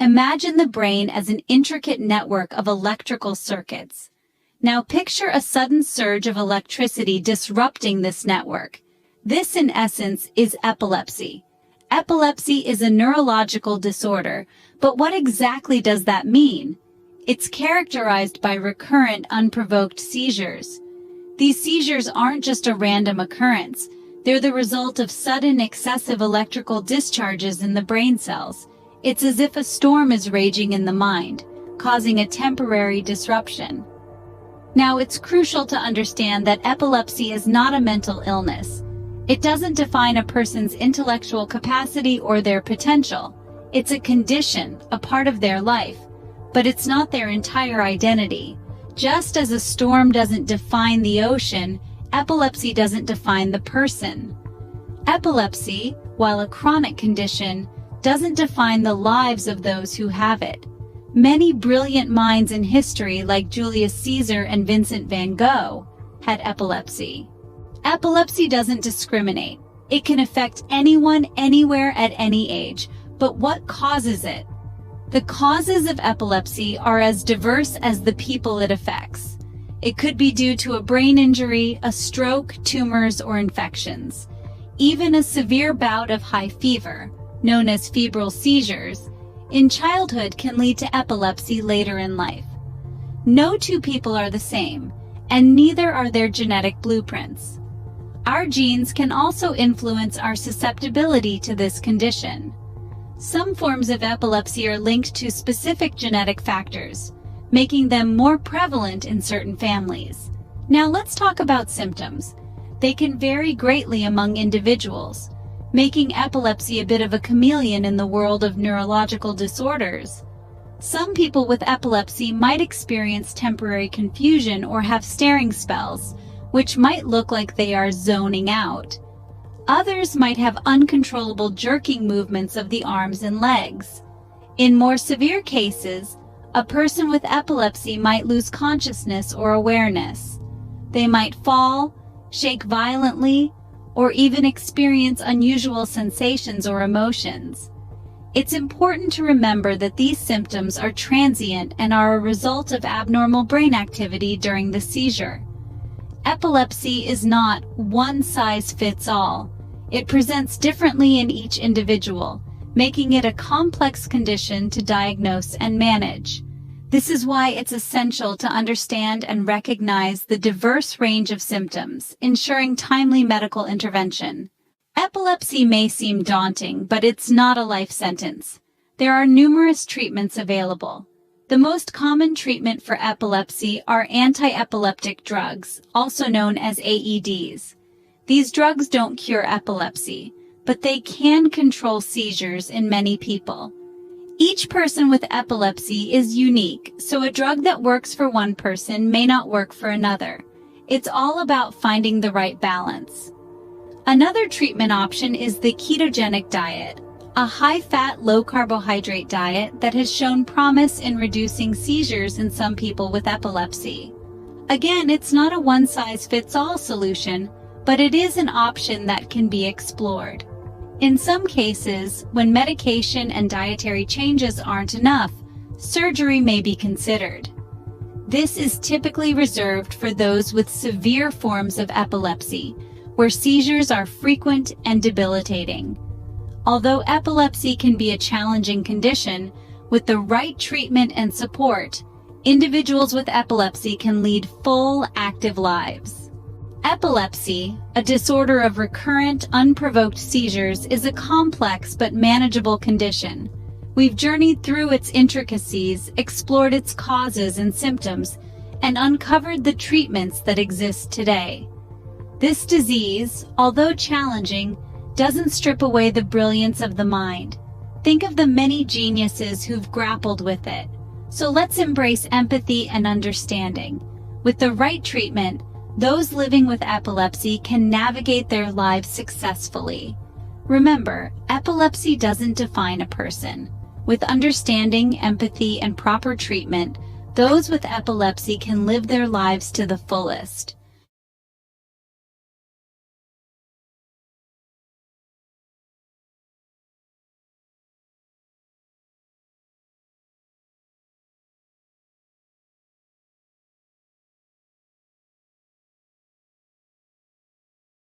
Imagine the brain as an intricate network of electrical circuits. Now picture a sudden surge of electricity disrupting this network. This, in essence, is epilepsy. Epilepsy is a neurological disorder, but what exactly does that mean? It's characterized by recurrent, unprovoked seizures. These seizures aren't just a random occurrence. They're the result of sudden, excessive electrical discharges in the brain cells. It's as if a storm is raging in the mind, causing a temporary disruption. Now, it's crucial to understand that epilepsy is not a mental illness. It doesn't define a person's intellectual capacity or their potential. It's a condition, a part of their life, but it's not their entire identity. Just as a storm doesn't define the ocean, epilepsy doesn't define the person. Epilepsy, while a chronic condition, doesn't define the lives of those who have it. Many brilliant minds in history, like Julius Caesar and Vincent van Gogh, had epilepsy. Epilepsy doesn't discriminate. It can affect anyone, anywhere, at any age. But what causes it? The causes of epilepsy are as diverse as the people it affects. It could be due to a brain injury, a stroke, tumors, or infections. Even a severe bout of high fever, known as febrile seizures, in childhood can lead to epilepsy later in life. No two people are the same, and neither are their genetic blueprints. Our genes can also influence our susceptibility to this condition. Some forms of epilepsy are linked to specific genetic factors, making them more prevalent in certain families. Now let's talk about symptoms. They can vary greatly among individuals, making epilepsy a bit of a chameleon in the world of neurological disorders. Some people with epilepsy might experience temporary confusion or have staring spells, which might look like they are zoning out. Others might have uncontrollable jerking movements of the arms and legs. In more severe cases, a person with epilepsy might lose consciousness or awareness. They might fall, shake violently, or even experience unusual sensations or emotions. It's important to remember that these symptoms are transient and are a result of abnormal brain activity during the seizure. Epilepsy is not one size fits all. It presents differently in each individual, making it a complex condition to diagnose and manage. This is why it's essential to understand and recognize the diverse range of symptoms, ensuring timely medical intervention. Epilepsy may seem daunting, but it's not a life sentence. There are numerous treatments available. The most common treatment for epilepsy are anti-epileptic drugs, also known as AEDs. These drugs don't cure epilepsy, but they can control seizures in many people. Each person with epilepsy is unique, so a drug that works for one person may not work for another. It's all about finding the right balance. Another treatment option is the ketogenic diet, a high-fat, low-carbohydrate diet that has shown promise in reducing seizures in some people with epilepsy. Again, it's not a one-size-fits-all solution, but it is an option that can be explored. In some cases, when medication and dietary changes aren't enough, surgery may be considered. This is typically reserved for those with severe forms of epilepsy, where seizures are frequent and debilitating. Although epilepsy can be a challenging condition, with the right treatment and support, individuals with epilepsy can lead full, active lives. Epilepsy, a disorder of recurrent, unprovoked seizures, is a complex but manageable condition. We've journeyed through its intricacies, explored its causes and symptoms, and uncovered the treatments that exist today. This disease, although challenging, doesn't strip away the brilliance of the mind. Think of the many geniuses who've grappled with it. So let's embrace empathy and understanding. With the right treatment, those living with epilepsy can navigate their lives successfully. Remember, epilepsy doesn't define a person. With understanding, empathy, and proper treatment, those with epilepsy can live their lives to the fullest.